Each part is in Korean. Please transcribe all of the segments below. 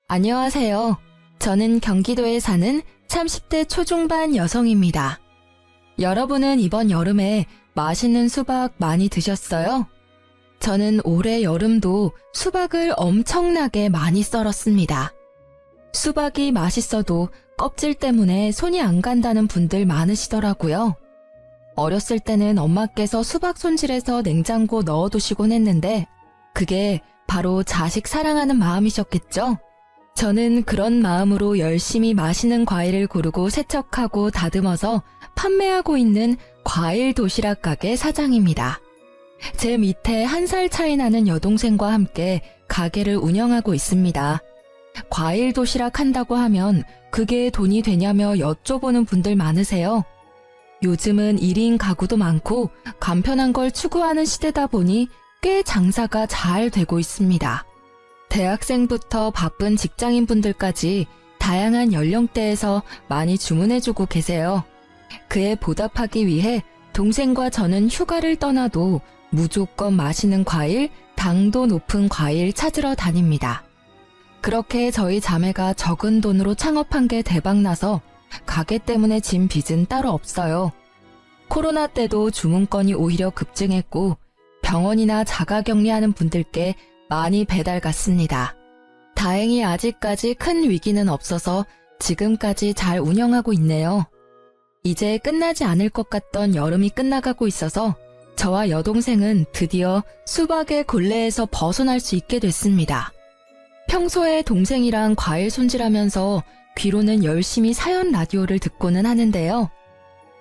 안녕하세요. 저는 경기도에 사는 30대 초중반 여성입니다. 여러분은 이번 여름에 맛있는 수박 많이 드셨어요? 저는 올해 여름도 수박을 엄청나게 많이 썰었습니다. 수박이 맛있어도 껍질 때문에 손이 안 간다는 분들 많으시더라고요. 어렸을 때는 엄마께서 수박 손질해서 냉장고 넣어두시곤 했는데 그게 바로 자식 사랑하는 마음이셨겠죠? 저는 그런 마음으로 열심히 맛있는 과일을 고르고 세척하고 다듬어서 판매하고 있는 과일 도시락 가게 사장입니다. 제 밑에 1살 차이 나는 여동생과 함께 가게를 운영하고 있습니다. 과일 도시락 한다고 하면 그게 돈이 되냐며 여쭤보는 분들 많으세요. 요즘은 1인 가구도 많고 간편한 걸 추구하는 시대다 보니 꽤 장사가 잘 되고 있습니다. 대학생부터 바쁜 직장인분들까지 다양한 연령대에서 많이 주문해주고 계세요. 그에 보답하기 위해 동생과 저는 휴가를 떠나도 무조건 맛있는 과일, 당도 높은 과일 찾으러 다닙니다. 그렇게 저희 자매가 적은 돈으로 창업한 게 대박나서 가게 때문에 진 빚은 따로 없어요. 코로나 때도 주문건이 오히려 급증했고 병원이나 자가격리하는 분들께 많이 배달 갔습니다. 다행히 아직까지 큰 위기는 없어서 지금까지 잘 운영하고 있네요. 이제 끝나지 않을 것 같던 여름이 끝나가고 있어서 저와 여동생은 드디어 수박의 굴레에서 벗어날 수 있게 됐습니다. 평소에 동생이랑 과일 손질하면서 귀로는 열심히 사연 라디오를 듣고는 하는데요.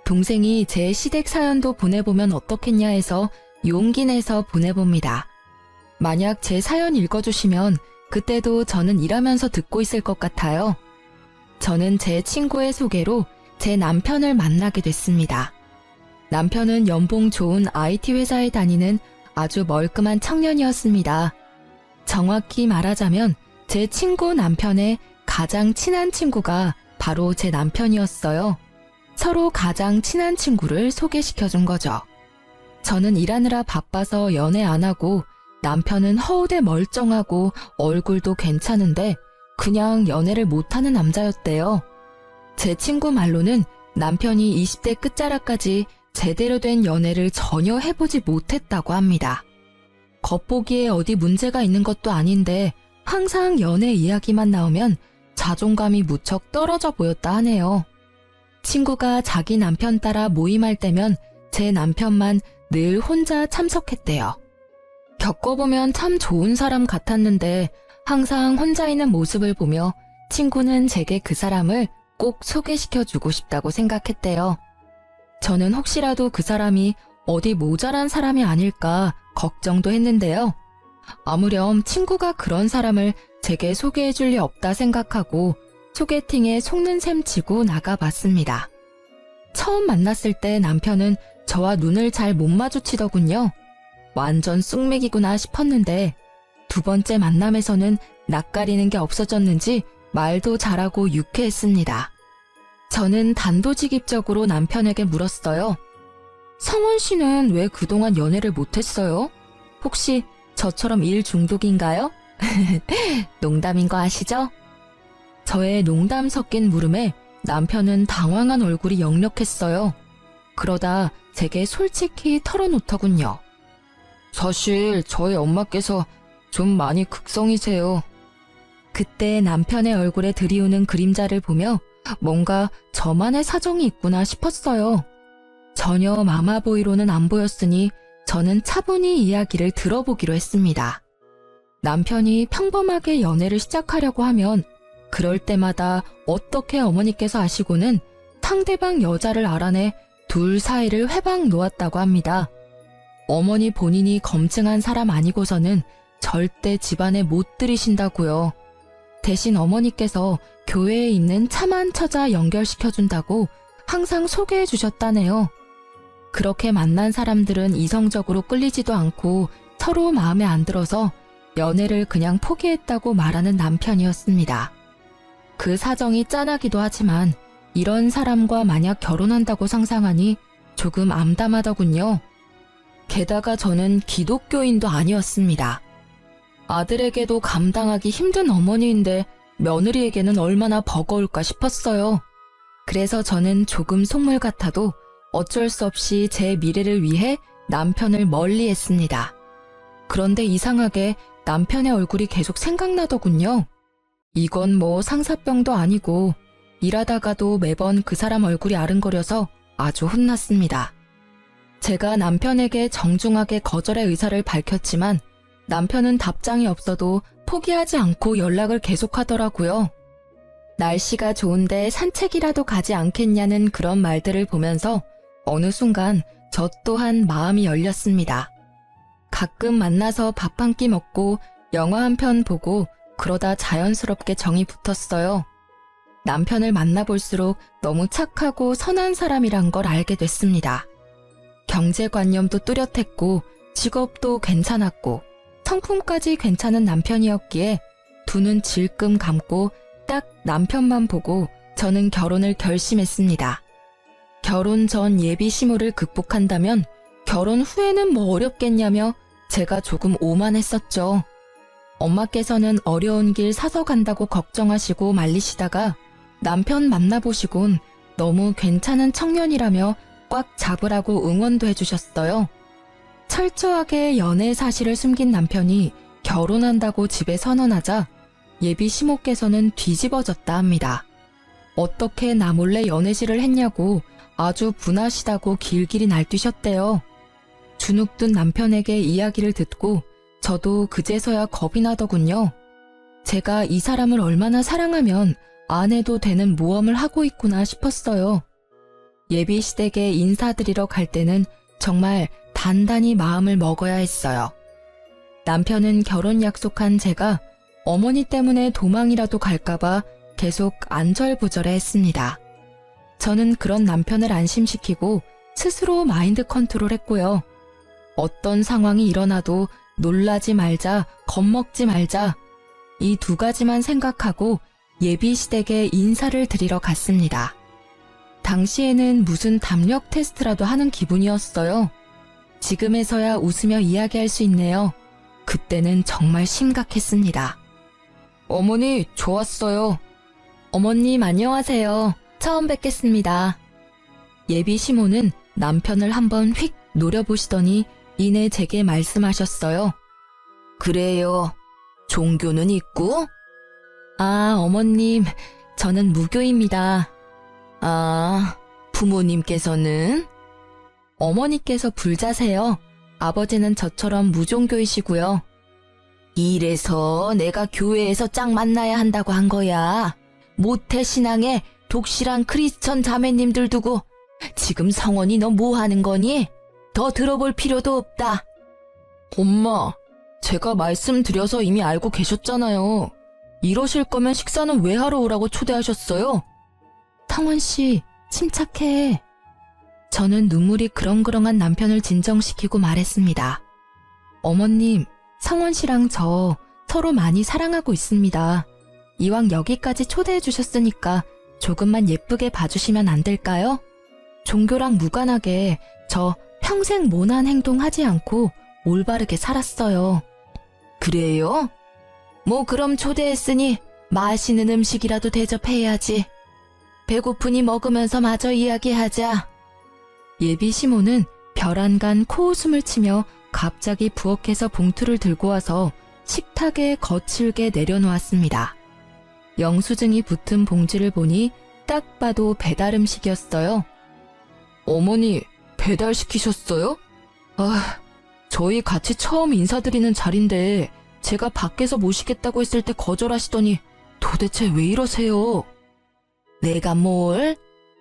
동생이 제 시댁 사연도 보내보면 어떻겠냐 해서 용기 내서 보내봅니다. 만약 제 사연 읽어주시면 그때도 저는 일하면서 듣고 있을 것 같아요. 저는 제 친구의 소개로 제 남편을 만나게 됐습니다. 남편은 연봉 좋은 IT 회사에 다니는 아주 멀끔한 청년이었습니다. 정확히 말하자면 제 친구 남편의 가장 친한 친구가 바로 제 남편이었어요. 서로 가장 친한 친구를 소개시켜준 거죠. 저는 일하느라 바빠서 연애 안 하고 남편은 허우대 멀쩡하고 얼굴도 괜찮은데 그냥 연애를 못하는 남자였대요. 제 친구 말로는 남편이 20대 끝자락까지 제대로 된 연애를 전혀 해보지 못했다고 합니다. 겉보기에 어디 문제가 있는 것도 아닌데 항상 연애 이야기만 나오면 자존감이 무척 떨어져 보였다 하네요. 친구가 자기 남편 따라 모임할 때면 제 남편만 늘 혼자 참석했대요. 겪어보면 참 좋은 사람 같았는데 항상 혼자 있는 모습을 보며 친구는 제게 그 사람을 꼭 소개시켜주고 싶다고 생각했대요. 저는 혹시라도 그 사람이 어디 모자란 사람이 아닐까 걱정도 했는데요. 아무렴 친구가 그런 사람을 제게 소개해줄 리 없다 생각하고 소개팅에 속는 셈 치고 나가봤습니다. 처음 만났을 때 남편은 저와 눈을 잘 못 마주치더군요. 완전 쑥맥이구나 싶었는데 두 번째 만남에서는 낯가리는 게 없어졌는지 말도 잘하고 유쾌했습니다. 저는 단도직입적으로 남편에게 물었어요. 성원 씨는 왜 그동안 연애를 못했어요? 혹시 저처럼 일 중독인가요? 농담인 거 아시죠? 저의 농담 섞인 물음에 남편은 당황한 얼굴이 역력했어요. 그러다 제게 솔직히 털어놓더군요. 사실 저희 엄마께서 좀 많이 극성이세요. 그때 남편의 얼굴에 드리우는 그림자를 보며 뭔가 저만의 사정이 있구나 싶었어요. 전혀 마마보이로는 안 보였으니 저는 차분히 이야기를 들어보기로 했습니다. 남편이 평범하게 연애를 시작하려고 하면 그럴 때마다 어떻게 어머니께서 아시고는 상대방 여자를 알아내 둘 사이를 회방 놓았다고 합니다. 어머니 본인이 검증한 사람 아니고서는 절대 집안에 못 들이신다고요. 대신 어머니께서 교회에 있는 참한 처자 연결시켜준다고 항상 소개해 주셨다네요. 그렇게 만난 사람들은 이성적으로 끌리지도 않고 서로 마음에 안 들어서 연애를 그냥 포기했다고 말하는 남편이었습니다. 그 사정이 짠하기도 하지만 이런 사람과 만약 결혼한다고 상상하니 조금 암담하더군요. 게다가 저는 기독교인도 아니었습니다. 아들에게도 감당하기 힘든 어머니인데 며느리에게는 얼마나 버거울까 싶었어요. 그래서 저는 조금 속물 같아도 어쩔 수 없이 제 미래를 위해 남편을 멀리했습니다. 그런데 이상하게 남편의 얼굴이 계속 생각나더군요. 이건 뭐 상사병도 아니고 일하다가도 매번 그 사람 얼굴이 아른거려서 아주 혼났습니다. 제가 남편에게 정중하게 거절의 의사를 밝혔지만 남편은 답장이 없어도 포기하지 않고 연락을 계속하더라고요. 날씨가 좋은데 산책이라도 가지 않겠냐는 그런 말들을 보면서 어느 순간 저 또한 마음이 열렸습니다. 가끔 만나서 밥 한 끼 먹고 영화 한 편 보고 그러다 자연스럽게 정이 붙었어요. 남편을 만나볼수록 너무 착하고 선한 사람이란 걸 알게 됐습니다. 경제관념도 뚜렷했고 직업도 괜찮았고 성품까지 괜찮은 남편이었기에 두 눈 질끔 감고 딱 남편만 보고 저는 결혼을 결심했습니다. 결혼 전 예비 시무를 극복한다면 결혼 후에는 뭐 어렵겠냐며 제가 조금 오만했었죠. 엄마께서는 어려운 길 사서 간다고 걱정하시고 말리시다가 남편 만나보시곤 너무 괜찮은 청년이라며 꽉 잡으라고 응원도 해주셨어요. 철저하게 연애 사실을 숨긴 남편이 결혼한다고 집에 선언하자 예비 시모께서는 뒤집어졌다 합니다. 어떻게 나 몰래 연애질을 했냐고 아주 분하시다고 길길이 날뛰셨대요. 주눅든 남편에게 이야기를 듣고 저도 그제서야 겁이 나더군요. 제가 이 사람을 얼마나 사랑하면 안 해도 되는 모험을 하고 있구나 싶었어요. 예비 시댁에 인사드리러 갈 때는 정말 단단히 마음을 먹어야 했어요. 남편은 결혼 약속한 제가 어머니 때문에 도망이라도 갈까봐 계속 안절부절해 했습니다. 저는 그런 남편을 안심시키고 스스로 마인드 컨트롤했고요. 어떤 상황이 일어나도 놀라지 말자, 겁먹지 말자, 이 두 가지만 생각하고 예비 시댁에 인사를 드리러 갔습니다. 당시에는 무슨 담력 테스트라도 하는 기분이었어요. 지금에서야 웃으며 이야기할 수 있네요. 그때는 정말 심각했습니다. 어머니, 좋았어요. 어머님, 안녕하세요. 처음 뵙겠습니다. 예비 시모는 남편을 한번 휙 노려보시더니 이내 제게 말씀하셨어요. 그래요. 종교는 있고? 아, 어머님, 저는 무교입니다. 아, 부모님께서는? 어머니께서 불자세요. 아버지는 저처럼 무종교이시고요. 이래서 내가 교회에서 짝 만나야 한다고 한 거야. 모태 신앙에 독실한 크리스천 자매님들 두고 지금 성원이 너 뭐 하는 거니? 더 들어볼 필요도 없다. 엄마, 제가 말씀드려서 이미 알고 계셨잖아요. 이러실 거면 식사는 왜 하러 오라고 초대하셨어요? 성원 씨, 침착해. 저는 눈물이 그렁그렁한 남편을 진정시키고 말했습니다. 어머님, 성원 씨랑 저 서로 많이 사랑하고 있습니다. 이왕 여기까지 초대해 주셨으니까 조금만 예쁘게 봐주시면 안 될까요? 종교랑 무관하게 저 평생 모난 행동 하지 않고 올바르게 살았어요. 그래요? 뭐 그럼 초대했으니 맛있는 음식이라도 대접해야지. 배고프니 먹으면서 마저 이야기하자. 예비 시모는 벼란간 코웃음을 치며 갑자기 부엌에서 봉투를 들고 와서 식탁에 거칠게 내려놓았습니다. 영수증이 붙은 봉지를 보니 딱 봐도 배달 음식이었어요. 어머니, 배달시키셨어요? 아, 저희 같이 처음 인사드리는 자리인데 제가 밖에서 모시겠다고 했을 때 거절하시더니 도대체 왜 이러세요? 내가 뭘?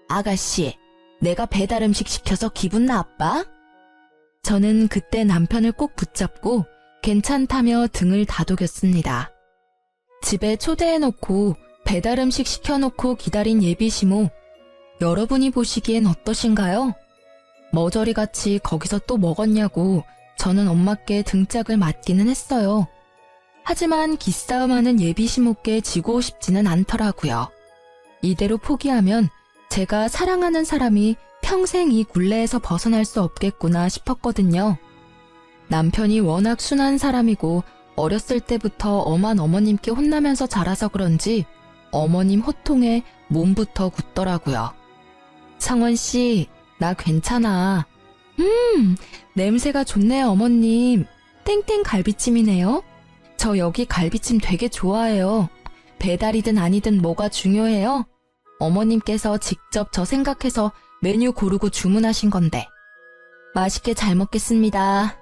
아가씨, 내가 배달 음식 시켜서 기분 나빠? 저는 그때 남편을 꼭 붙잡고 괜찮다며 등을 다독였습니다. 집에 초대해놓고 배달 음식 시켜놓고 기다린 예비 시모, 여러분이 보시기엔 어떠신가요? 머저리같이 거기서 또 먹었냐고 저는 엄마께 등짝을 맞기는 했어요. 하지만 기싸움하는 예비 시모께 지고 싶지는 않더라고요. 이대로 포기하면 제가 사랑하는 사람이 평생 이 굴레에서 벗어날 수 없겠구나 싶었거든요. 남편이 워낙 순한 사람이고 어렸을 때부터 엄한 어머님께 혼나면서 자라서 그런지 어머님 호통에 몸부터 굳더라고요. 성원 씨, 나 괜찮아. 냄새가 좋네요, 어머님. 땡땡 갈비찜이네요. 저 여기 갈비찜 되게 좋아해요. 배달이든 아니든 뭐가 중요해요? 어머님께서 직접 저 생각해서 메뉴 고르고 주문하신 건데. 맛있게 잘 먹겠습니다.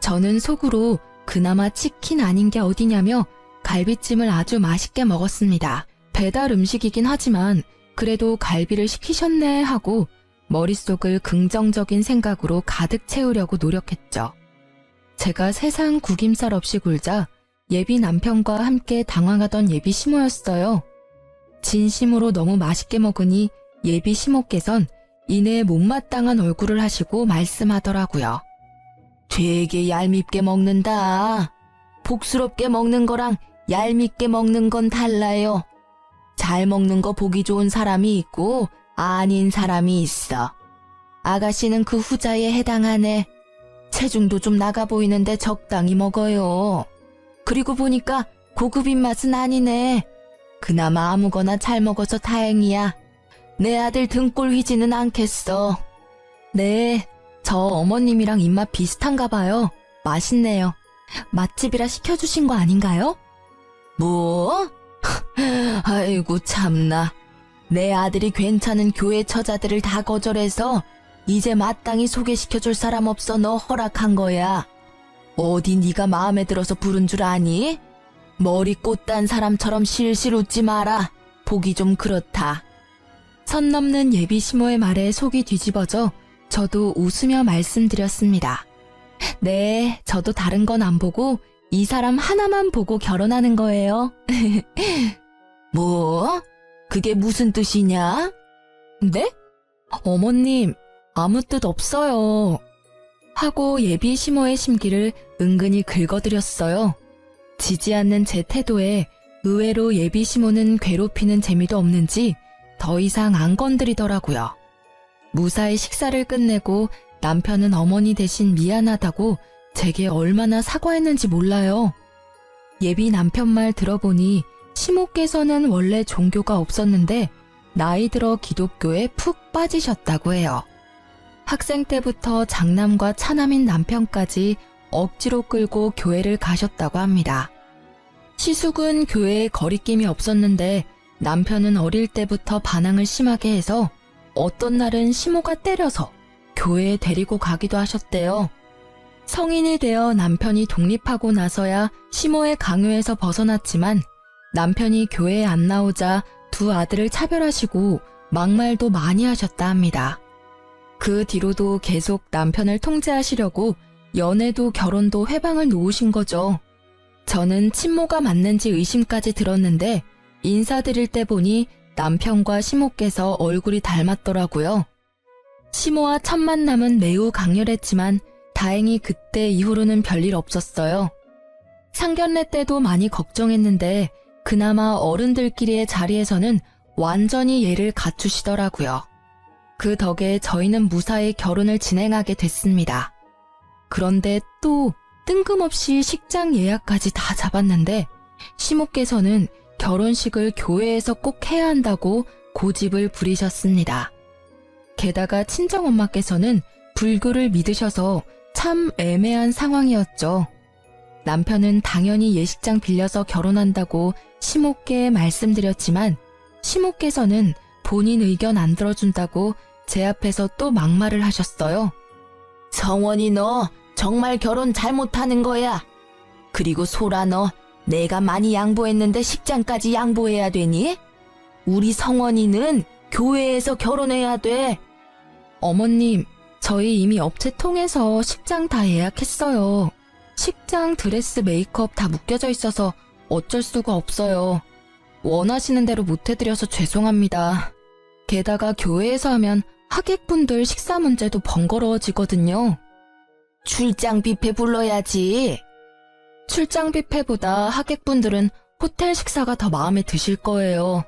저는 속으로 그나마 치킨 아닌 게 어디냐며 갈비찜을 아주 맛있게 먹었습니다. 배달 음식이긴 하지만 그래도 갈비를 시키셨네 하고 머릿속을 긍정적인 생각으로 가득 채우려고 노력했죠. 제가 세상 구김살 없이 굴자 예비 남편과 함께 당황하던 예비 시모였어요. 진심으로 너무 맛있게 먹으니 예비 시모께선 이내 못마땅한 얼굴을 하시고 말씀하더라고요. 되게 얄밉게 먹는다. 복스럽게 먹는 거랑 얄밉게 먹는 건 달라요. 잘 먹는 거 보기 좋은 사람이 있고 아닌 사람이 있어. 아가씨는 그 후자에 해당하네. 체중도 좀 나가 보이는데 적당히 먹어요. 그리고 보니까 고급인 맛은 아니네. 그나마 아무거나 잘 먹어서 다행이야. 내 아들 등골 휘지는 않겠어. 네, 저 어머님이랑 입맛 비슷한가 봐요. 맛있네요. 맛집이라 시켜주신 거 아닌가요? 뭐? 아이고 참나. 내 아들이 괜찮은 교회 처자들을 다 거절해서 이제 마땅히 소개시켜줄 사람 없어 너 허락한 거야. 어디 네가 마음에 들어서 부른 줄 아니? 머리 꽃단 사람처럼 실실 웃지 마라. 보기 좀 그렇다. 선 넘는 예비 시모의 말에 속이 뒤집어져 저도 웃으며 말씀드렸습니다. 네, 저도 다른 건 안 보고 이 사람 하나만 보고 결혼하는 거예요. 뭐? 그게 무슨 뜻이냐? 네? 어머님, 아무 뜻 없어요. 하고 예비 시모의 심기를 은근히 긁어드렸어요. 지지 않는 제 태도에 의외로 예비 시모는 괴롭히는 재미도 없는지 더 이상 안 건드리더라고요. 무사히 식사를 끝내고 남편은 어머니 대신 미안하다고 제게 얼마나 사과했는지 몰라요. 예비 남편 말 들어보니 시모께서는 원래 종교가 없었는데 나이 들어 기독교에 푹 빠지셨다고 해요. 학생 때부터 장남과 차남인 남편까지 억지로 끌고 교회를 가셨다고 합니다. 시숙은 교회에 거리낌이 없었는데 남편은 어릴 때부터 반항을 심하게 해서 어떤 날은 시모가 때려서 교회에 데리고 가기도 하셨대요. 성인이 되어 남편이 독립하고 나서야 시모의 강요에서 벗어났지만 남편이 교회에 안 나오자 두 아들을 차별하시고 막말도 많이 하셨다 합니다. 그 뒤로도 계속 남편을 통제하시려고 연애도 결혼도 회방을 놓으신 거죠. 저는 친모가 맞는지 의심까지 들었는데 인사드릴 때 보니 남편과 시모께서 얼굴이 닮았더라고요. 시모와 첫 만남은 매우 강렬했지만 다행히 그때 이후로는 별일 없었어요. 상견례 때도 많이 걱정했는데 그나마 어른들끼리의 자리에서는 완전히 예를 갖추시더라고요. 그 덕에 저희는 무사히 결혼을 진행하게 됐습니다. 그런데 또 뜬금없이 식장 예약까지 다 잡았는데 시모께서는 결혼식을 교회에서 꼭 해야 한다고 고집을 부리셨습니다. 게다가 친정엄마께서는 불교를 믿으셔서 참 애매한 상황이었죠. 남편은 당연히 예식장 빌려서 결혼한다고 시모께 말씀드렸지만 시모께서는 본인 의견 안 들어준다고 제 앞에서 또 막말을 하셨어요. 성원이 너 정말 결혼 잘못하는 거야. 그리고 소라 너 내가 많이 양보했는데 식장까지 양보해야 되니? 우리 성원이는 교회에서 결혼해야 돼. 어머님, 저희 이미 업체 통해서 식장 다 예약했어요. 식장, 드레스, 메이크업 다 묶여져 있어서 어쩔 수가 없어요. 원하시는 대로 못해드려서 죄송합니다. 게다가 교회에서 하면 하객분들 식사 문제도 번거로워지거든요. 출장 뷔페 불러야지. 출장 뷔페보다 하객분들은 호텔 식사가 더 마음에 드실 거예요.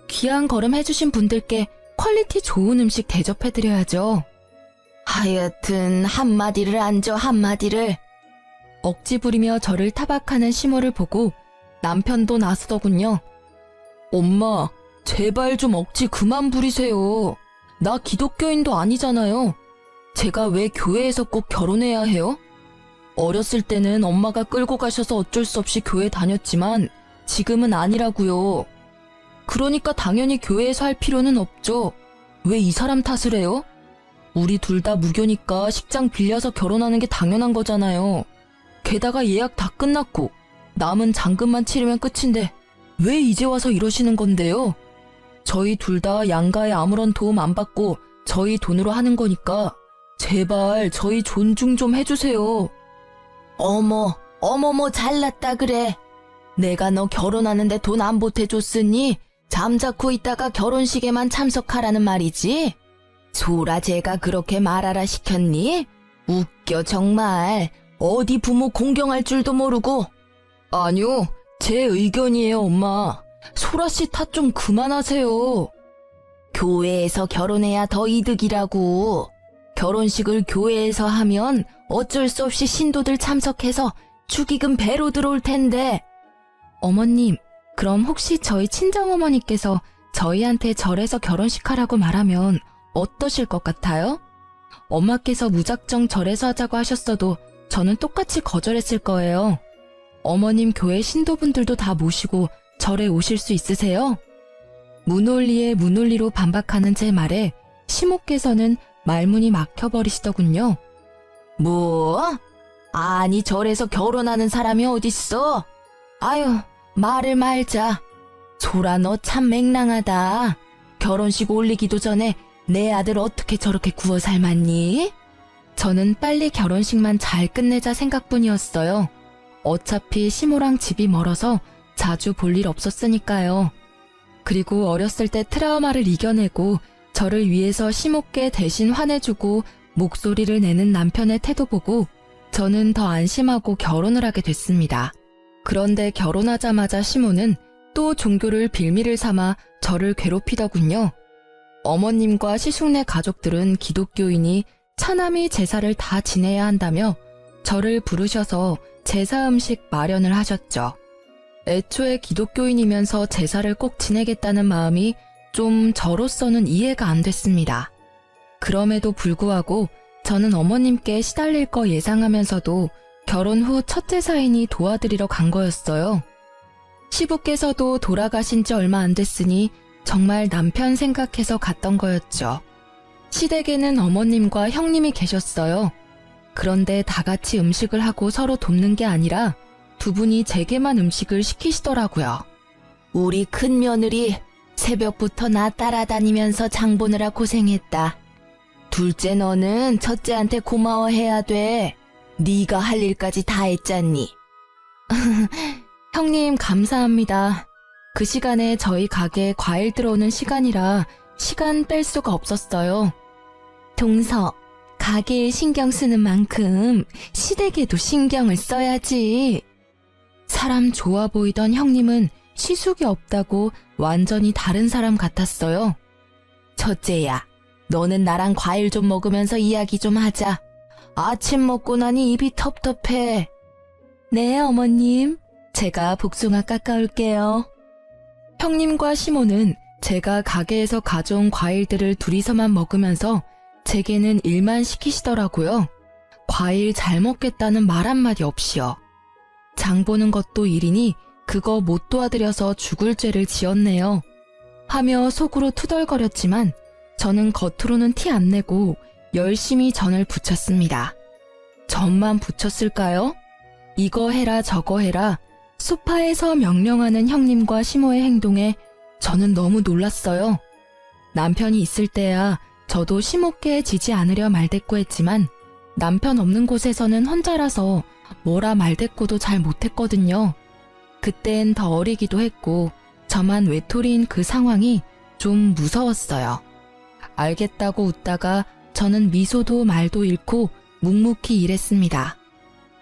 귀한 걸음 해주신 분들께 퀄리티 좋은 음식 대접해드려야죠. 하여튼 한마디를 안 줘, 한마디를. 억지 부리며 저를 타박하는 시모를 보고 남편도 나서더군요. 엄마, 제발 좀 억지 그만 부리세요. 나 기독교인도 아니잖아요. 제가 왜 교회에서 꼭 결혼해야 해요? 어렸을 때는 엄마가 끌고 가셔서 어쩔 수 없이 교회 다녔지만 지금은 아니라고요. 그러니까 당연히 교회에서 할 필요는 없죠. 왜 이 사람 탓을 해요? 우리 둘 다 무교니까 식장 빌려서 결혼하는 게 당연한 거잖아요. 게다가 예약 다 끝났고 남은 잔금만 치르면 끝인데 왜 이제 와서 이러시는 건데요? 저희 둘 다 양가에 아무런 도움 안 받고 저희 돈으로 하는 거니까 제발 저희 존중 좀 해주세요. 어머머 잘났다 그래. 내가 너 결혼하는데 돈 안 보태줬으니 잠자코 있다가 결혼식에만 참석하라는 말이지? 소라 제가 그렇게 말하라 시켰니? 웃겨 정말. 어디 부모 공경할 줄도 모르고. 아니요, 제 의견이에요 엄마. 소라씨 탓 좀 그만하세요. 교회에서 결혼해야 더 이득이라고. 결혼식을 교회에서 하면 어쩔 수 없이 신도들 참석해서 축의금 배로 들어올 텐데. 어머님, 그럼 혹시 저희 친정어머니께서 저희한테 절에서 결혼식 하라고 말하면 어떠실 것 같아요? 엄마께서 무작정 절에서 하자고 하셨어도 저는 똑같이 거절했을 거예요. 어머님 교회 신도분들도 다 모시고 절에 오실 수 있으세요? 무논리에 무논리로 반박하는 제 말에 시모께서는 말문이 막혀버리시더군요. 뭐? 아니 절에서 결혼하는 사람이 어딨어? 아유, 말을 말자. 소라 너 참 맹랑하다. 결혼식 올리기도 전에 내 아들 어떻게 저렇게 구워 삶았니? 저는 빨리 결혼식만 잘 끝내자 생각뿐이었어요. 어차피 시모랑 집이 멀어서 자주 볼 일 없었으니까요. 그리고 어렸을 때 트라우마를 이겨내고 저를 위해서 시모께 대신 화내주고 목소리를 내는 남편의 태도 보고 저는 더 안심하고 결혼을 하게 됐습니다. 그런데 결혼하자마자 시모는 또 종교를 빌미를 삼아 저를 괴롭히더군요. 어머님과 시숙네 가족들은 기독교인이 차남이 제사를 다 지내야 한다며 저를 부르셔서 제사 음식 마련을 하셨죠. 애초에 기독교인이면서 제사를 꼭 지내겠다는 마음이 좀 저로서는 이해가 안 됐습니다. 그럼에도 불구하고 저는 어머님께 시달릴 거 예상하면서도 결혼 후 첫 제사이니 도와드리러 간 거였어요. 시부께서도 돌아가신 지 얼마 안 됐으니 정말 남편 생각해서 갔던 거였죠. 시댁에는 어머님과 형님이 계셨어요. 그런데 다 같이 음식을 하고 서로 돕는 게 아니라 두 분이 제게만 음식을 시키시더라고요. 우리 큰 며느리 새벽부터 나 따라다니면서 장 보느라 고생했다. 둘째 너는 첫째한테 고마워해야 돼. 네가 할 일까지 다 했잖니. 형님 감사합니다. 그 시간에 저희 가게에 과일 들어오는 시간이라 시간 뺄 수가 없었어요. 동서, 가게에 신경 쓰는 만큼 시댁에도 신경을 써야지. 사람 좋아 보이던 형님은 시숙이 없다고 완전히 다른 사람 같았어요. 첫째야, 너는 나랑 과일 좀 먹으면서 이야기 좀 하자. 아침 먹고 나니 입이 텁텁해. 네, 어머님. 제가 복숭아 깎아올게요. 형님과 시모는 제가 가게에서 가져온 과일들을 둘이서만 먹으면서 제게는 일만 시키시더라고요. 과일 잘 먹겠다는 말 한마디 없이요. 장 보는 것도 일이니 그거 못 도와드려서 죽을 죄를 지었네요. 하며 속으로 투덜거렸지만 저는 겉으로는 티 안 내고 열심히 전을 부쳤습니다. 전만 부쳤을까요? 이거 해라 저거 해라 소파에서 명령하는 형님과 시모의 행동에 저는 너무 놀랐어요. 남편이 있을 때야 저도 시모께 지지 않으려 말대꾸했지만 남편 없는 곳에서는 혼자라서 뭐라 말대꾸도 잘 못했거든요. 그땐 더 어리기도 했고 저만 외톨이인 그 상황이 좀 무서웠어요. 알겠다고 웃다가 저는 미소도 말도 잃고 묵묵히 일했습니다.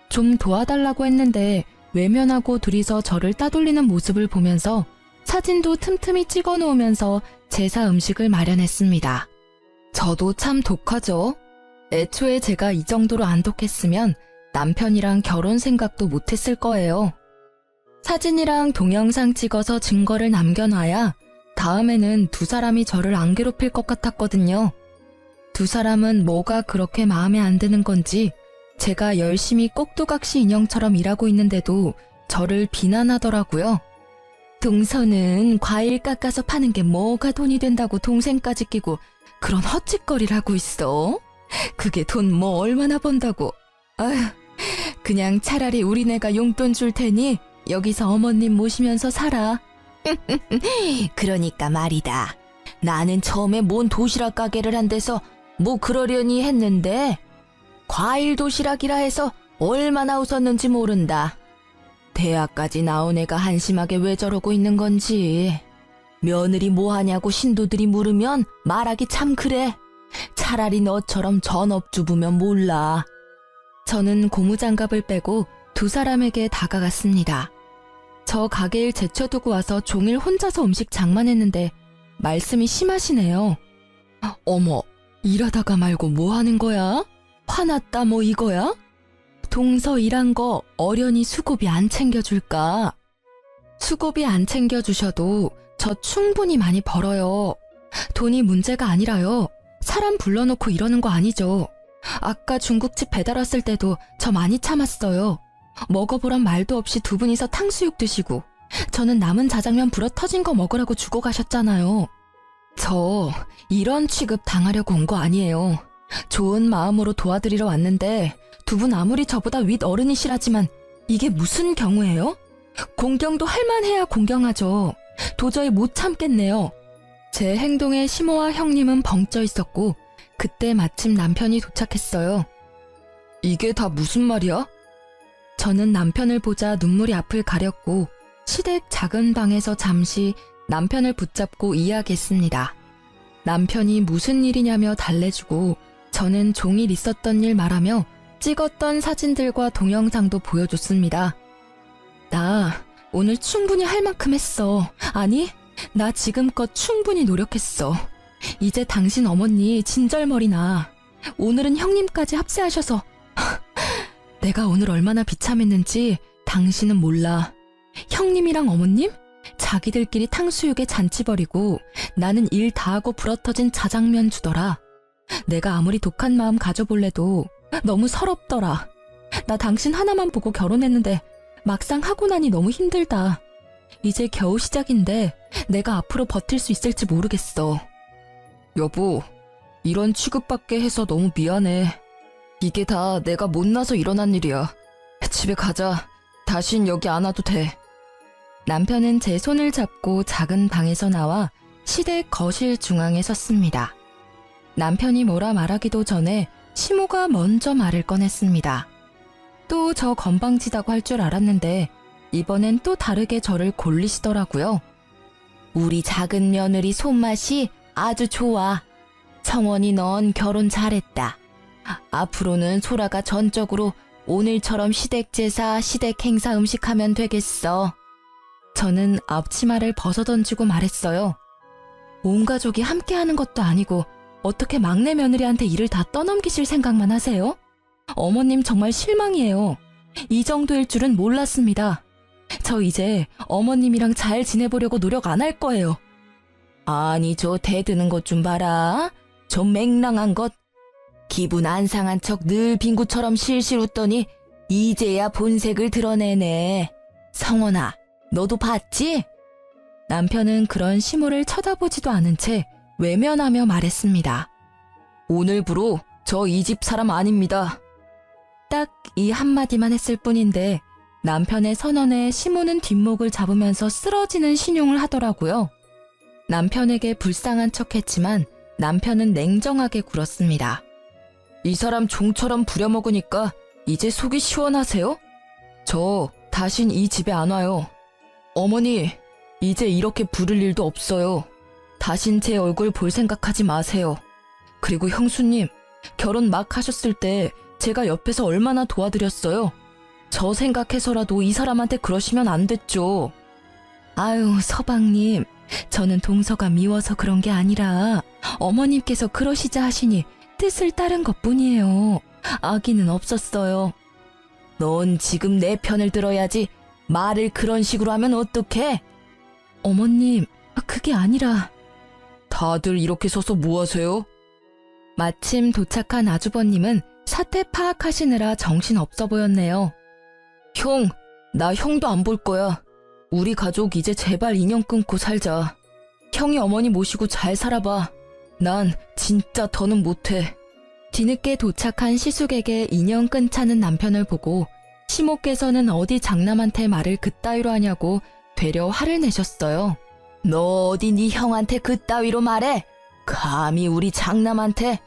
좀 도와달라고 했는데 외면하고 둘이서 저를 따돌리는 모습을 보면서 사진도 틈틈이 찍어 놓으면서 제사 음식을 마련했습니다. 저도 참 독하죠. 애초에 제가 이 정도로 안 독했으면 남편이랑 결혼 생각도 못했을 거예요. 사진이랑 동영상 찍어서 증거를 남겨놔야 다음에는 두 사람이 저를 안 괴롭힐 것 같았거든요. 두 사람은 뭐가 그렇게 마음에 안 드는 건지 제가 열심히 꼭두각시 인형처럼 일하고 있는데도 저를 비난하더라고요. 동서는 과일 깎아서 파는 게 뭐가 돈이 된다고 동생까지 끼고 그런 헛짓거리를 하고 있어? 그게 돈 뭐 얼마나 번다고. 아휴, 그냥 차라리 우리네가 용돈 줄 테니 여기서 어머님 모시면서 살아. 그러니까 말이다. 나는 처음에 뭔 도시락 가게를 한 데서 뭐 그러려니 했는데 과일 도시락이라 해서 얼마나 웃었는지 모른다. 대학까지 나온 애가 한심하게 왜 저러고 있는 건지. 며느리 뭐 하냐고 신도들이 물으면 말하기 참 그래. 차라리 너처럼 전업주부면 몰라. 저는 고무장갑을 빼고 두 사람에게 다가갔습니다. 저 가게일 제쳐두고 와서 종일 혼자서 음식 장만했는데 말씀이 심하시네요. 어머, 일하다가 말고 뭐 하는 거야? 화났다 뭐 이거야? 동서 일한 거 어련히 수고비 안 챙겨줄까? 수고비 안 챙겨주셔도 저 충분히 많이 벌어요. 돈이 문제가 아니라요. 사람 불러놓고 이러는 거 아니죠. 아까 중국집 배달 왔을 때도 저 많이 참았어요. 먹어보란 말도 없이 두 분이서 탕수육 드시고 저는 남은 자장면 불어 터진 거 먹으라고 주고 가셨잖아요. 저 이런 취급 당하려고 온 거 아니에요. 좋은 마음으로 도와드리러 왔는데 두 분 아무리 저보다 윗 어른이시라지만 이게 무슨 경우예요? 공경도 할 만해야 공경하죠. 도저히 못 참겠네요. 제 행동에 시모와 형님은 벙쪄 있었고 그때 마침 남편이 도착했어요. 이게 다 무슨 말이야? 저는 남편을 보자 눈물이 앞을 가렸고 시댁 작은 방에서 잠시 남편을 붙잡고 이야기했습니다. 남편이 무슨 일이냐며 달래주고 저는 종일 있었던 일 말하며 찍었던 사진들과 동영상도 보여줬습니다. 나 오늘 충분히 할 만큼 했어. 아니, 나 지금껏 충분히 노력했어. 이제 당신 어머니 진절머리 나. 오늘은 형님까지 합세하셔서 내가 오늘 얼마나 비참했는지 당신은 몰라. 형님이랑 어머님? 자기들끼리 탕수육에 잔치 벌이고 나는 일 다하고 불어터진 자장면 주더라. 내가 아무리 독한 마음 가져볼래도 너무 서럽더라. 나 당신 하나만 보고 결혼했는데 막상 하고 나니 너무 힘들다. 이제 겨우 시작인데 내가 앞으로 버틸 수 있을지 모르겠어. 여보, 이런 취급받게 해서 너무 미안해. 이게 다 내가 못나서 일어난 일이야. 집에 가자. 다신 여기 안 와도 돼. 남편은 제 손을 잡고 작은 방에서 나와 시댁 거실 중앙에 섰습니다. 남편이 뭐라 말하기도 전에 시모가 먼저 말을 꺼냈습니다. 또 저 건방지다고 할 줄 알았는데 이번엔 또 다르게 저를 골리시더라고요. 우리 작은 며느리 손맛이 아주 좋아. 성원이 넌 결혼 잘했다. 앞으로는 소라가 전적으로 오늘처럼 시댁 제사, 시댁 행사 음식하면 되겠어. 저는 앞치마를 벗어던지고 말했어요. 온 가족이 함께하는 것도 아니고 어떻게 막내 며느리한테 일을 다 떠넘기실 생각만 하세요? 어머님 정말 실망이에요. 이 정도일 줄은 몰랐습니다. 저 이제 어머님이랑 잘 지내보려고 노력 안 할 거예요. 아니, 저 대드는 것 좀 봐라. 저 맹랑한 것. 기분 안 상한 척 늘 빙구처럼 실실 웃더니 이제야 본색을 드러내네. 성원아, 너도 봤지? 남편은 그런 시모를 쳐다보지도 않은 채 외면하며 말했습니다. 오늘부로 저 이 집 사람 아닙니다. 딱 이 한마디만 했을 뿐인데 남편의 선언에 시모는 뒷목을 잡으면서 쓰러지는 신용을 하더라고요. 남편에게 불쌍한 척했지만 남편은 냉정하게 굴었습니다. 이 사람 종처럼 부려먹으니까 이제 속이 시원하세요? 저 다신 이 집에 안 와요. 어머니, 이제 이렇게 부를 일도 없어요. 다신 제 얼굴 볼 생각하지 마세요. 그리고 형수님, 결혼 막 하셨을 때 제가 옆에서 얼마나 도와드렸어요. 저 생각해서라도 이 사람한테 그러시면 안 됐죠. 아유, 서방님, 저는 동서가 미워서 그런 게 아니라 어머님께서 그러시자 하시니 뜻을 따른 것뿐이에요. 악의는 없었어요. 넌 지금 내 편을 들어야지. 말을 그런 식으로 하면 어떡해? 어머님, 그게 아니라... 다들 이렇게 서서 뭐 하세요? 마침 도착한 아주버님은 사태 파악하시느라 정신없어 보였네요. 형, 나 형도 안 볼 거야. 우리 가족 이제 제발 인연 끊고 살자. 형이 어머니 모시고 잘 살아봐. 난 진짜 더는 못해. 뒤늦게 도착한 시숙에게 인연 끊자는 남편을 보고 시모께서는 어디 장남한테 말을 그따위로 하냐고 되려 화를 내셨어요. 너 어디 네 형한테 그따위로 말해? 감히 우리 장남한테?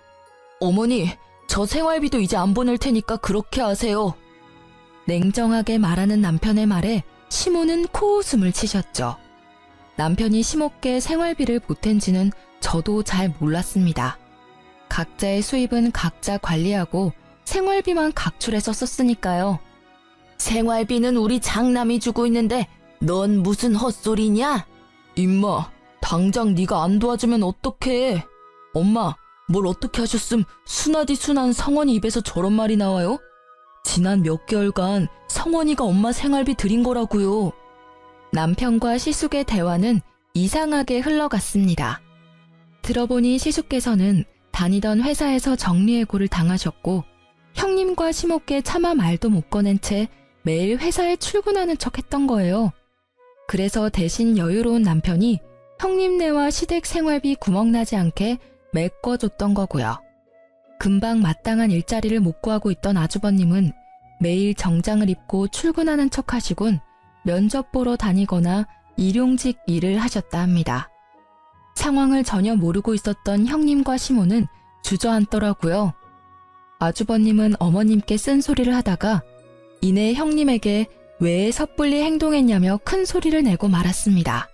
어머니, 저 생활비도 이제 안 보낼 테니까 그렇게 하세요. 냉정하게 말하는 남편의 말에 시모는 코웃음을 치셨죠. 남편이 시모께 생활비를 보탠지는 저도 잘 몰랐습니다. 각자의 수입은 각자 관리하고 생활비만 각출해서 썼으니까요. 생활비는 우리 장남이 주고 있는데 넌 무슨 헛소리냐? 임마, 당장 네가 안 도와주면 어떡해. 엄마, 뭘 어떻게 하셨음 순하디 순한 성원이 입에서 저런 말이 나와요? 지난 몇 개월간 성원이가 엄마 생활비 드린 거라고요. 남편과 시숙의 대화는 이상하게 흘러갔습니다. 들어보니 시숙께서는 다니던 회사에서 정리해고를 당하셨고 형님과 시모께 차마 말도 못 꺼낸 채 매일 회사에 출근하는 척 했던 거예요. 그래서 대신 여유로운 남편이 형님네와 시댁 생활비 구멍나지 않게 메꿔줬던 거고요. 금방 마땅한 일자리를 못 구하고 있던 아주버님은 매일 정장을 입고 출근하는 척 하시곤 면접 보러 다니거나 일용직 일을 하셨다 합니다. 상황을 전혀 모르고 있었던 형님과 시모는 주저앉더라고요. 아주버님은 어머님께 쓴소리를 하다가 이내 형님에게 왜 섣불리 행동했냐며 큰 소리를 내고 말았습니다.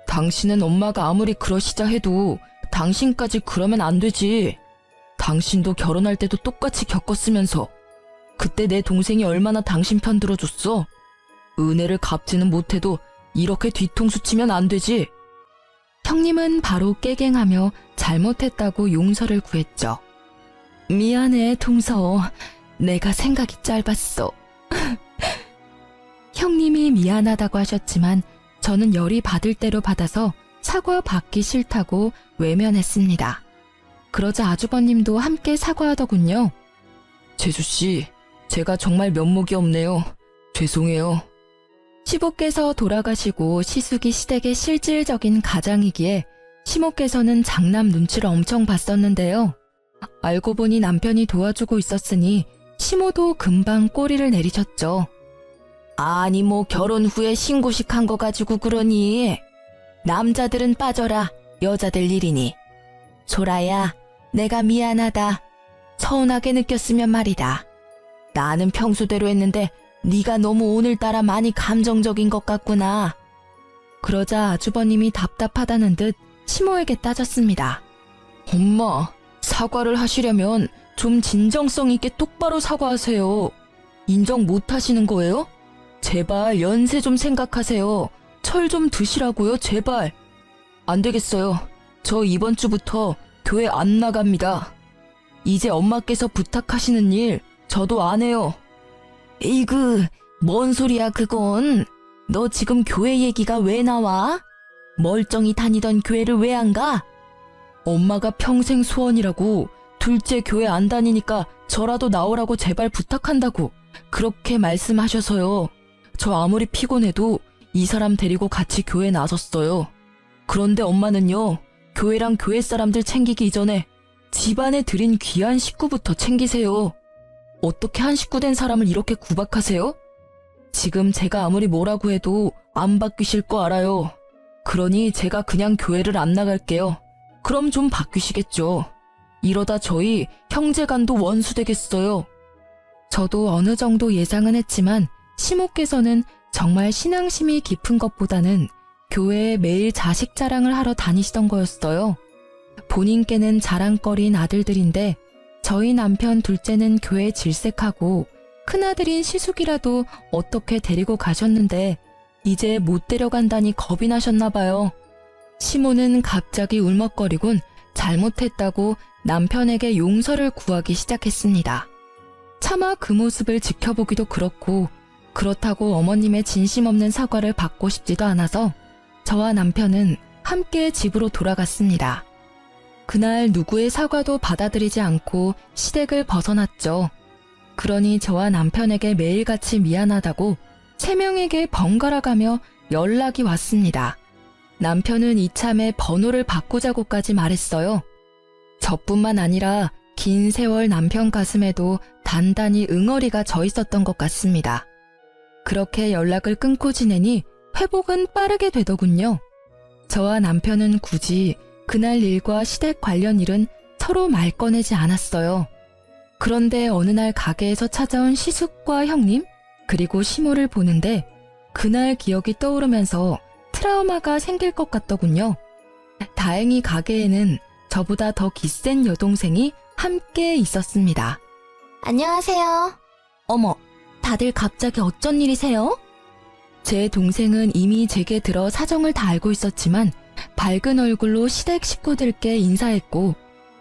당신은 엄마가 아무리 그러시자 해도 당신까지 그러면 안 되지. 당신도 결혼할 때도 똑같이 겪었으면서 그때 내 동생이 얼마나 당신 편 들어줬어. 은혜를 갚지는 못해도 이렇게 뒤통수 치면 안 되지. 형님은 바로 깨갱하며 잘못했다고 용서를 구했죠. 미안해, 동서. 내가 생각이 짧았어. 형님이 미안하다고 하셨지만 저는 열이 받을 대로 받아서 사과받기 싫다고 외면했습니다. 그러자 아주버님도 함께 사과하더군요. 재수씨, 제가 정말 면목이 없네요. 죄송해요. 시부께서 돌아가시고 시숙이 시댁의 실질적인 가장이기에 시모께서는 장남 눈치를 엄청 봤었는데요. 알고 보니 남편이 도와주고 있었으니 시모도 금방 꼬리를 내리셨죠. 아니 뭐 결혼 후에 신고식 한 거 가지고 그러니. 남자들은 빠져라. 여자들 일이니. 소라야, 내가 미안하다. 서운하게 느꼈으면 말이다. 나는 평소대로 했는데 네가 너무 오늘따라 많이 감정적인 것 같구나. 그러자 아주버님이 답답하다는 듯 시모에게 따졌습니다. 엄마, 사과를 하시려면 좀 진정성 있게 똑바로 사과하세요. 인정 못 하시는 거예요? 제발 연세 좀 생각하세요. 철 좀 드시라고요, 제발. 안 되겠어요. 저 이번 주부터 교회 안 나갑니다. 이제 엄마께서 부탁하시는 일 저도 안 해요. 이그, 뭔 소리야 그건. 너 지금 교회 얘기가 왜 나와? 멀쩡히 다니던 교회를 왜 안 가? 엄마가 평생 소원이라고 둘째 교회 안 다니니까 저라도 나오라고 제발 부탁한다고 그렇게 말씀하셔서요. 저 아무리 피곤해도 이 사람 데리고 같이 교회 나섰어요. 그런데 엄마는요, 교회랑 교회 사람들 챙기기 이전에 집안에 들인 귀한 식구부터 챙기세요. 어떻게 한 식구 된 사람을 이렇게 구박하세요? 지금 제가 아무리 뭐라고 해도 안 바뀌실 거 알아요. 그러니 제가 그냥 교회를 안 나갈게요. 그럼 좀 바뀌시겠죠. 이러다 저희 형제간도 원수 되겠어요. 저도 어느 정도 예상은 했지만 시모께서는 정말 신앙심이 깊은 것보다는 교회에 매일 자식 자랑을 하러 다니시던 거였어요. 본인께는 자랑거리인 아들들인데 저희 남편 둘째는 교회 질색하고 큰아들인 시숙이라도 어떻게 데리고 가셨는데 이제 못 데려간다니 겁이 나셨나 봐요. 시모는 갑자기 울먹거리곤 잘못했다고 남편에게 용서를 구하기 시작했습니다. 차마 그 모습을 지켜보기도 그렇고 그렇다고 어머님의 진심 없는 사과를 받고 싶지도 않아서 저와 남편은 함께 집으로 돌아갔습니다. 그날 누구의 사과도 받아들이지 않고 시댁을 벗어났죠. 그러니 저와 남편에게 매일같이 미안하다고 3명에게 번갈아가며 연락이 왔습니다. 남편은 이참에 번호를 바꾸자고까지 말했어요. 저뿐만 아니라 긴 세월 남편 가슴에도 단단히 응어리가 져 있었던 것 같습니다. 그렇게 연락을 끊고 지내니 회복은 빠르게 되더군요. 저와 남편은 굳이 그날 일과 시댁 관련 일은 서로 말 꺼내지 않았어요. 그런데 어느 날 가게에서 찾아온 시숙과 형님, 그리고 시모를 보는데 그날 기억이 떠오르면서 트라우마가 생길 것 같더군요. 다행히 가게에는 저보다 더 기센 여동생이 함께 있었습니다. 안녕하세요. 어머, 다들 갑자기 어쩐 일이세요? 제 동생은 이미 제게 들어 사정을 다 알고 있었지만 밝은 얼굴로 시댁 식구들께 인사했고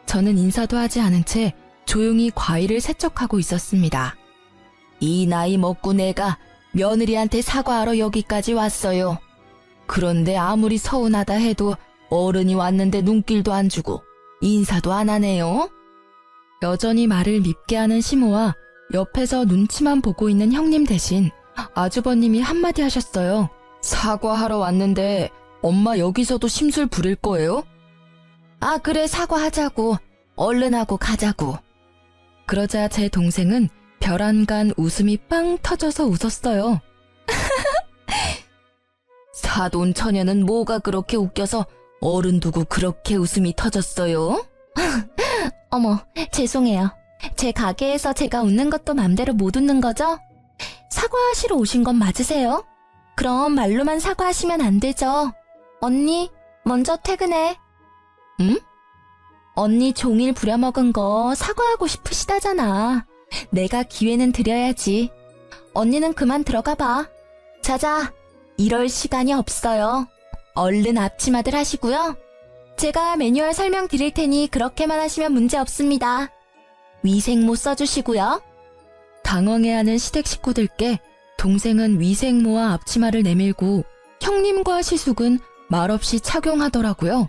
저는 인사도 하지 않은 채 조용히 과일을 세척하고 있었습니다. 이 나이 먹고 내가 며느리한테 사과하러 여기까지 왔어요. 그런데 아무리 서운하다 해도 어른이 왔는데 눈길도 안 주고 인사도 안 하네요. 여전히 말을 밉게 하는 시모와 옆에서 눈치만 보고 있는 형님 대신 아주버님이 한마디 하셨어요. 사과하러 왔는데 엄마 여기서도 심술 부릴 거예요? 아, 그래, 사과하자고. 얼른 하고 가자고. 그러자 제 동생은 별안간 웃음이 빵 터져서 웃었어요. 사돈 처녀는 뭐가 그렇게 웃겨서 어른 두고 그렇게 웃음이 터졌어요? 어머, 죄송해요. 제 가게에서 제가 웃는 것도 맘대로 못 웃는 거죠? 사과하시러 오신 건 맞으세요? 그럼 말로만 사과하시면 안 되죠. 언니, 먼저 퇴근해. 응? 언니 종일 부려먹은 거 사과하고 싶으시다잖아. 내가 기회는 드려야지. 언니는 그만 들어가 봐. 자자, 이럴 시간이 없어요. 얼른 앞치마들 하시고요. 제가 매뉴얼 설명 드릴 테니 그렇게만 하시면 문제 없습니다. 위생모 써주시고요. 당황해하는 시댁 식구들께 동생은 위생모와 앞치마를 내밀고 형님과 시숙은 말없이 착용하더라고요.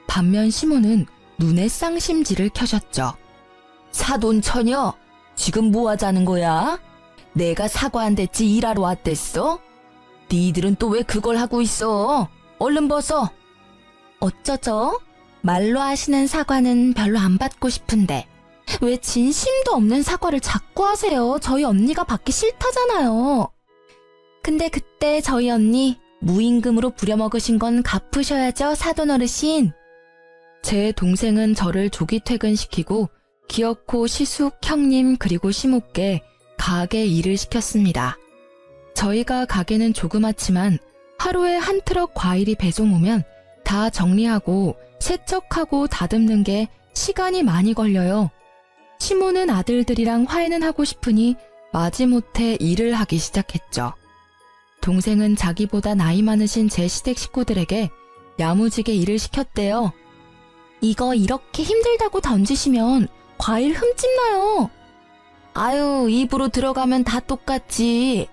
반면 시모는 눈에 쌍심지를 켜셨죠. 사돈 처녀, 지금 뭐 하자는 거야? 내가 사과 안 됐지 일하러 왔댔어? 니들은 또 왜 그걸 하고 있어? 얼른 벗어. 어쩌죠? 말로 하시는 사과는 별로 안 받고 싶은데 왜 진심도 없는 사과를 자꾸 하세요? 저희 언니가 받기 싫다잖아요. 근데 그때 저희 언니 무임금으로 부려먹으신 건 갚으셔야죠, 사돈 어르신. 제 동생은 저를 조기 퇴근시키고 기어코 시숙, 형님 그리고 시모께 가게 일을 시켰습니다. 저희가 가게는 조그맣지만 하루에 한 트럭 과일이 배송 오면 다 정리하고 세척하고 다듬는 게 시간이 많이 걸려요. 시모는 아들들이랑 화해는 하고 싶으니 마지못해 일을 하기 시작했죠. 동생은 자기보다 나이 많으신 제 시댁 식구들에게 야무지게 일을 시켰대요. 이거 이렇게 힘들다고 던지시면 과일 흠집 나요. 아유, 입으로 들어가면 다 똑같지.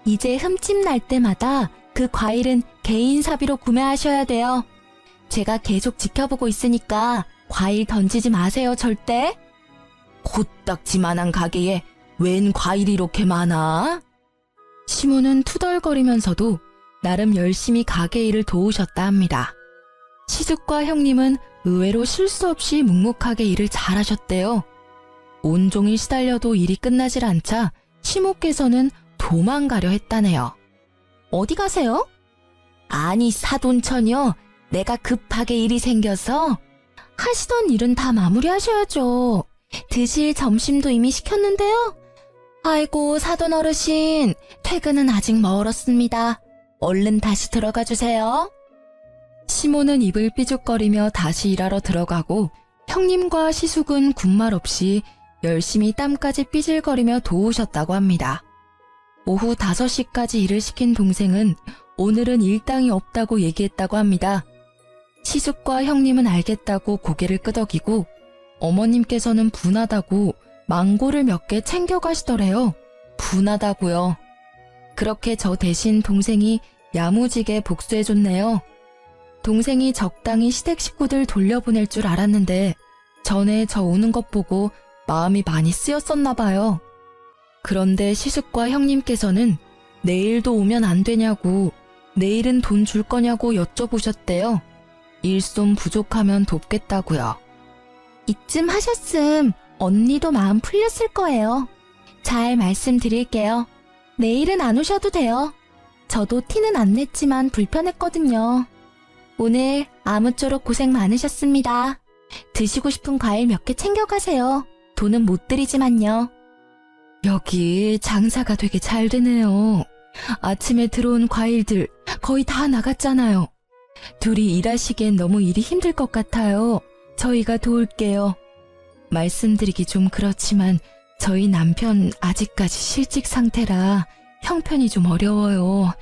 이제 흠집 날 때마다 그 과일은 개인 사비로 구매하셔야 돼요. 제가 계속 지켜보고 있으니까 과일 던지지 마세요, 절대. 코딱지만한 가게에 웬 과일이 이렇게 많아? 시모는 투덜거리면서도 나름 열심히 가게 일을 도우셨다 합니다. 시숙과 형님은 의외로 실수 없이 묵묵하게 일을 잘하셨대요. 온종일 시달려도 일이 끝나질 않자 시모께서는 도망가려 했다네요. 어디 가세요? 아니, 사돈 처녀, 내가 급하게 일이 생겨서. 하시던 일은 다 마무리하셔야죠. 드실 점심도 이미 시켰는데요. 아이고, 사돈 어르신, 퇴근은 아직 멀었습니다. 얼른 다시 들어가 주세요. 시모는 입을 삐죽거리며 다시 일하러 들어가고 형님과 시숙은 군말 없이 열심히 땀까지 삐질거리며 도우셨다고 합니다. 오후 5시까지 일을 시킨 동생은 오늘은 일당이 없다고 얘기했다고 합니다. 시숙과 형님은 알겠다고 고개를 끄덕이고 어머님께서는 분하다고 망고를 몇 개 챙겨가시더래요. 분하다고요. 그렇게 저 대신 동생이 야무지게 복수해줬네요. 동생이 적당히 시댁 식구들 돌려보낼 줄 알았는데 전에 저 우는 것 보고 마음이 많이 쓰였었나 봐요. 그런데 시숙과 형님께서는 내일도 오면 안 되냐고, 내일은 돈 줄 거냐고 여쭤보셨대요. 일손 부족하면 돕겠다고요. 이쯤 하셨음 언니도 마음 풀렸을 거예요. 잘 말씀드릴게요. 내일은 안 오셔도 돼요. 저도 티는 안 냈지만 불편했거든요. 오늘 아무쪼록 고생 많으셨습니다. 드시고 싶은 과일 몇 개 챙겨가세요. 돈은 못 드리지만요. 여기 장사가 되게 잘 되네요. 아침에 들어온 과일들 거의 다 나갔잖아요. 둘이 일하시기엔 너무 일이 힘들 것 같아요. 저희가 도울게요. 말씀드리기 좀 그렇지만 저희 남편 아직까지 실직 상태라 형편이 좀 어려워요.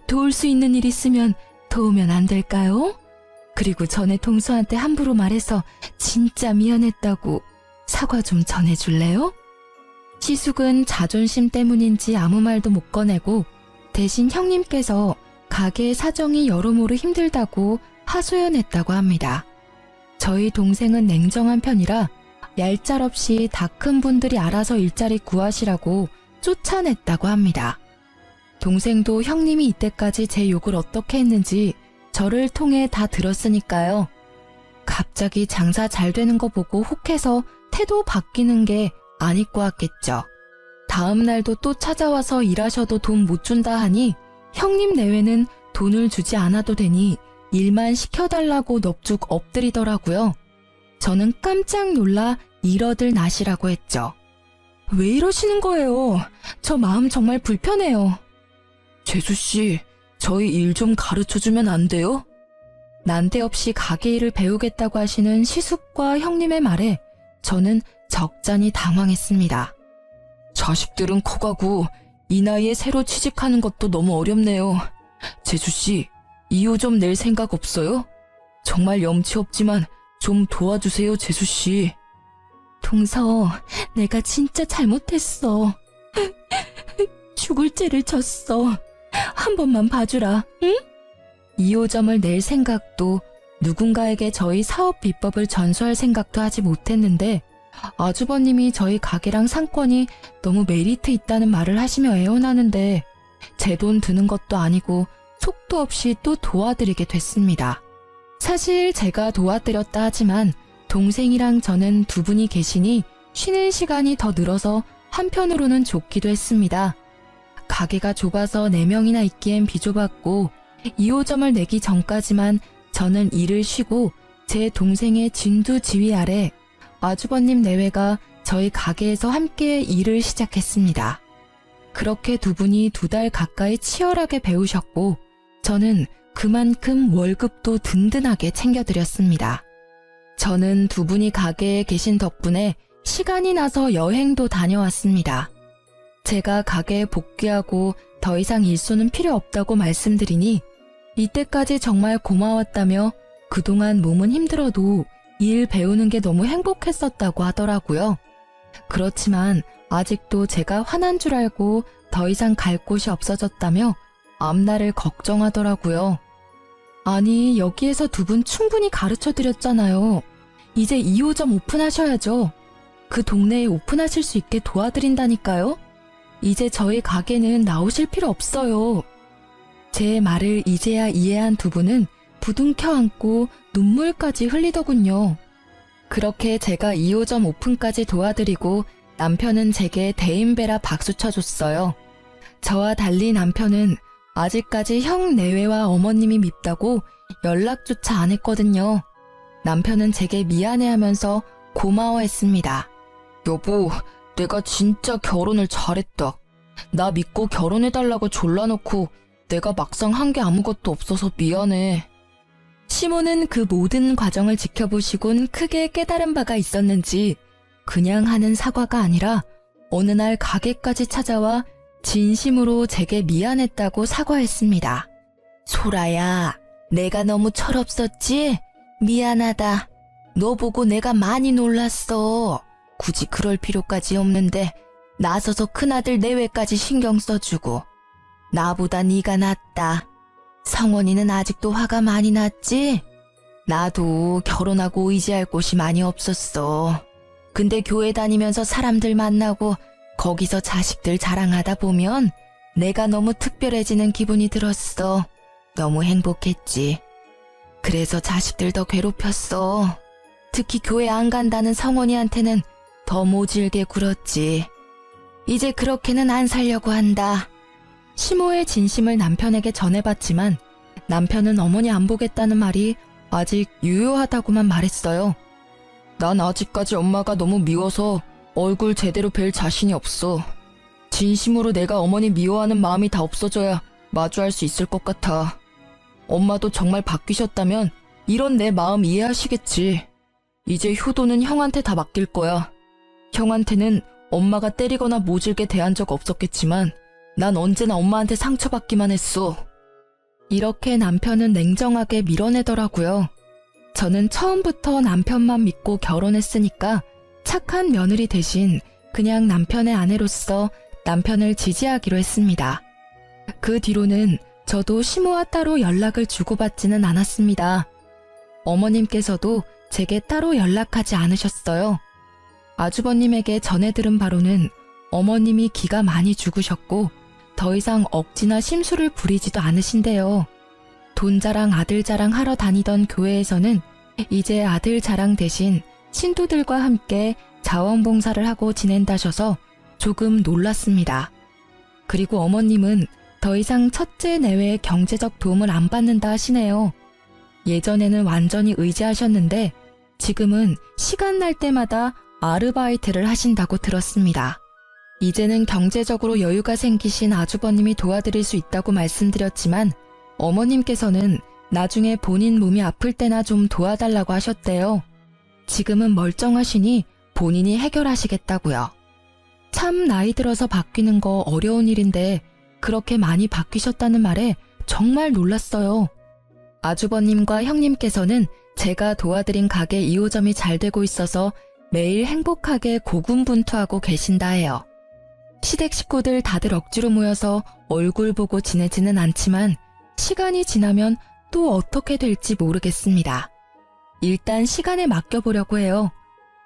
도울 수 있는 일 있으면 도우면 안 될까요? 그리고 전에 동서한테 함부로 말해서 진짜 미안했다고 사과 좀 전해줄래요? 시숙은 자존심 때문인지 아무 말도 못 꺼내고 대신 형님께서 가게의 사정이 여러모로 힘들다고 하소연했다고 합니다. 저희 동생은 냉정한 편이라 얄짤없이 다 큰 분들이 알아서 일자리 구하시라고 쫓아냈다고 합니다. 동생도 형님이 이때까지 제 욕을 어떻게 했는지 저를 통해 다 들었으니까요. 갑자기 장사 잘 되는 거 보고 혹해서 태도 바뀌는 게 아닐 것 같겠죠. 다음 날도 또 찾아와서 일하셔도 돈 못 준다 하니 형님 내외는 돈을 주지 않아도 되니 일만 시켜달라고 넙죽 엎드리더라고요. 저는 깜짝 놀라 이러들 나시라고 했죠. 왜 이러시는 거예요? 저 마음 정말 불편해요. 재수씨, 저희 일 좀 가르쳐주면 안 돼요? 난데없이 가게 일을 배우겠다고 하시는 시숙과 형님의 말에 저는 적잖이 당황했습니다. 자식들은 커가고 이 나이에 새로 취직하는 것도 너무 어렵네요. 재수씨, 이유 좀 낼 생각 없어요? 정말 염치 없지만 좀 도와주세요, 재수씨. 동서, 내가 진짜 잘못했어. 죽을 죄를 졌어. 한 번만 봐주라, 응? 2호점을 낼 생각도 누군가에게 저희 사업 비법을 전수할 생각도 하지 못했는데 아주버님이 저희 가게랑 상권이 너무 메리트 있다는 말을 하시며 애원하는데 제 돈 드는 것도 아니고 속도 없이 또 도와드리게 됐습니다. 사실 제가 도와드렸다 하지만 동생이랑 저는 두 분이 계시니 쉬는 시간이 더 늘어서 한편으로는 좋기도 했습니다. 가게가 좁아서 4명이나 있기엔 비좁았고 2호점을 내기 전까지만 저는 일을 쉬고 제 동생의 진두 지휘 아래 아주버님 내외가 저희 가게에서 함께 일을 시작했습니다. 그렇게 두 분이 2달 가까이 치열하게 배우셨고 저는 그만큼 월급도 든든하게 챙겨드렸습니다. 저는 두 분이 가게에 계신 덕분에 시간이 나서 여행도 다녀왔습니다. 제가 가게에 복귀하고 더 이상 일손은 필요 없다고 말씀드리니 이때까지 정말 고마웠다며 그동안 몸은 힘들어도 일 배우는 게 너무 행복했었다고 하더라고요. 그렇지만 아직도 제가 화난 줄 알고 더 이상 갈 곳이 없어졌다며 앞날을 걱정하더라고요. 아니, 여기에서 두 분 충분히 가르쳐드렸잖아요. 이제 2호점 오픈하셔야죠. 그 동네에 오픈하실 수 있게 도와드린다니까요. 이제 저희 가게는 나오실 필요 없어요. 제 말을 이제야 이해한 두 분은 부둥켜 안고 눈물까지 흘리더군요. 그렇게 제가 2호점 오픈까지 도와드리고 남편은 제게 대인배라 박수 쳐줬어요. 저와 달리 남편은 아직까지 형 내외와 어머님이 밉다고 연락조차 안 했거든요. 남편은 제게 미안해하면서 고마워했습니다. 여보, 내가 진짜 결혼을 잘했다. 나 믿고 결혼해달라고 졸라놓고 내가 막상 한 게 아무것도 없어서 미안해. 시모는 그 모든 과정을 지켜보시곤 크게 깨달은 바가 있었는지 그냥 하는 사과가 아니라 어느 날 가게까지 찾아와 진심으로 제게 미안했다고 사과했습니다. 소라야, 내가 너무 철없었지? 미안하다. 너 보고 내가 많이 놀랐어. 굳이 그럴 필요까지 없는데 나서서 큰아들 내외까지 신경 써주고. 나보다 네가 낫다. 성원이는 아직도 화가 많이 났지? 나도 결혼하고 의지할 곳이 많이 없었어. 근데 교회 다니면서 사람들 만나고 거기서 자식들 자랑하다 보면 내가 너무 특별해지는 기분이 들었어. 너무 행복했지. 그래서 자식들 더 괴롭혔어. 특히 교회 안 간다는 성원이한테는 더 모질게 굴었지. 이제 그렇게는 안 살려고 한다. 시모의 진심을 남편에게 전해봤지만 남편은 어머니 안 보겠다는 말이 아직 유효하다고만 말했어요. 난 아직까지 엄마가 너무 미워서 얼굴 제대로 뵐 자신이 없어. 진심으로 내가 어머니 미워하는 마음이 다 없어져야 마주할 수 있을 것 같아. 엄마도 정말 바뀌셨다면 이런 내 마음 이해하시겠지. 이제 효도는 형한테 다 맡길 거야. 형한테는 엄마가 때리거나 모질게 대한 적 없었겠지만 난 언제나 엄마한테 상처받기만 했어. 이렇게 남편은 냉정하게 밀어내더라고요. 저는 처음부터 남편만 믿고 결혼했으니까 착한 며느리 대신 그냥 남편의 아내로서 남편을 지지하기로 했습니다. 그 뒤로는 저도 시모와 따로 연락을 주고받지는 않았습니다. 어머님께서도 제게 따로 연락하지 않으셨어요. 아주버님에게 전해 들은 바로는 어머님이 기가 많이 죽으셨고 더 이상 억지나 심술을 부리지도 않으신대요. 돈 자랑 아들 자랑 하러 다니던 교회에서는 이제 아들 자랑 대신 신도들과 함께 자원봉사를 하고 지낸다셔서 조금 놀랐습니다. 그리고 어머님은 더 이상 첫째 내외의 경제적 도움을 안 받는다 하시네요. 예전에는 완전히 의지하셨는데 지금은 시간 날 때마다 아르바이트를 하신다고 들었습니다. 이제는 경제적으로 여유가 생기신 아주버님이 도와드릴 수 있다고 말씀드렸지만 어머님께서는 나중에 본인 몸이 아플 때나 좀 도와달라고 하셨대요. 지금은 멀쩡하시니 본인이 해결하시겠다고요. 참 나이 들어서 바뀌는 거 어려운 일인데 그렇게 많이 바뀌셨다는 말에 정말 놀랐어요. 아주버님과 형님께서는 제가 도와드린 가게 2호점이 잘 되고 있어서 매일 행복하게 고군분투하고 계신다 해요. 시댁 식구들 다들 억지로 모여서 얼굴 보고 지내지는 않지만 시간이 지나면 또 어떻게 될지 모르겠습니다. 일단 시간에 맡겨보려고 해요.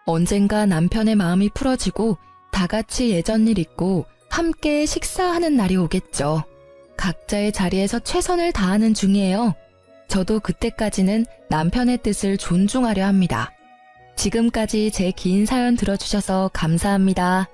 언젠가 남편의 마음이 풀어지고 다 같이 예전 일 잊고 함께 식사하는 날이 오겠죠. 각자의 자리에서 최선을 다하는 중이에요. 저도 그때까지는 남편의 뜻을 존중하려 합니다. 지금까지 제 긴 사연 들어주셔서 감사합니다.